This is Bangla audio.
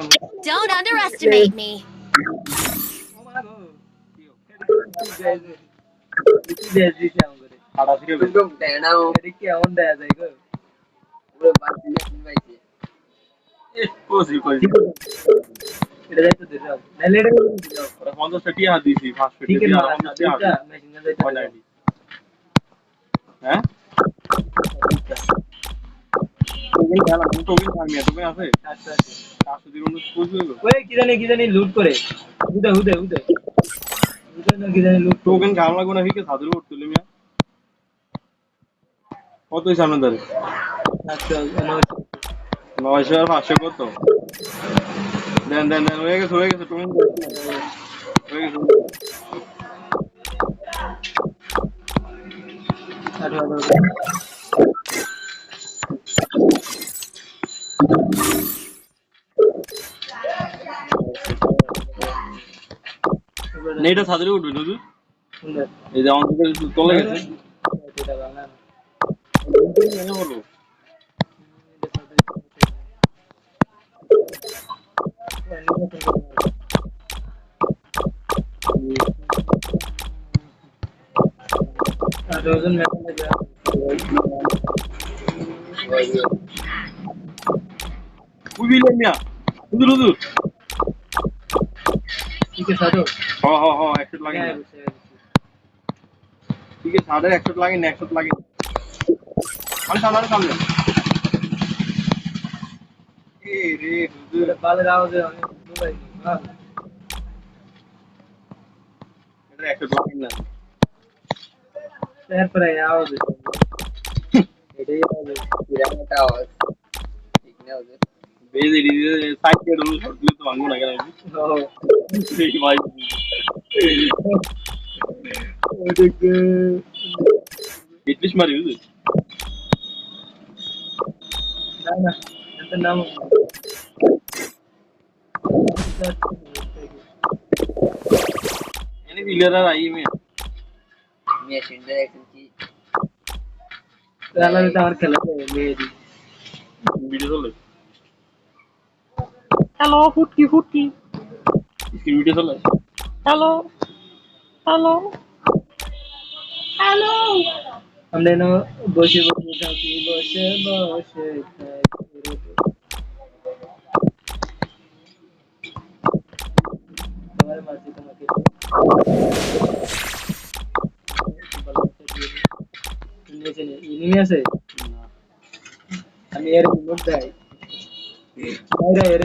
Don't underestimate me. একদম দেনাও কেমন দেয়া যায় গো পুরো বাতি পাইছে এটা যাইতো দিলাম নাইলে এটা দিলাম ওরা 50 টাকা দিছি 500 ঠিক টাকা আছে আর 50 টাকা মেশিনে যাইতো হ্যাঁ টোকেন খেলা টোকেন খামিয়া টোকেন আছে আচ্ছা 400 দিন অনুষ্ঠ করবে ওই কি জানি লুট করে হুদে না কি জানি লুট টোকেন খাওয়া লাগবে না ফিকে সাদরে উঠ তুলে মিয়া কতই সামনে ধরে আচ্ছা 900 আর 500 কত দেন হয়ে গেছে টোকেন হয়ে গেছে নেটা সাদরে উঠবে দুদু এই যে আমাদের চলে গেছে মনে হলো বুঝিলেন মিয়া হুজুর ঠিক আছে সাধু হ 100 লাগে না ঠিক আছে সাদরে 100 লাগে না 100 লাগে আমি সামনে এ রে হুজুর ভালো আওয়াজ অনেক মোবাইল এটা 100 লাগে না তারপরে আওয়াজ এটাই আওয়াজ বিরাট আওয়াজ ঠিক না ওদের বেজে দিতে সাইড কে ডলু শর্ট দিলে তো ভাঙবো না কেন সেই ভাই ওদিকে ইটলিশ মারি বুঝলি না এত নাম এনে বিলেরা আই মেশিনটা এখন কি তাহলে তো আমার খেলা মেয়েদি ভিডিও চলে হ্যালো ফুটকি স্ক্রিন ভিডিও চলে হ্যালো হ্যালো হ্যালো আমরা এনে বসে থাকি বসে তোমার মাঝে তোমাকে ইনিমি আছে আমি এর রিমোট দেয় এর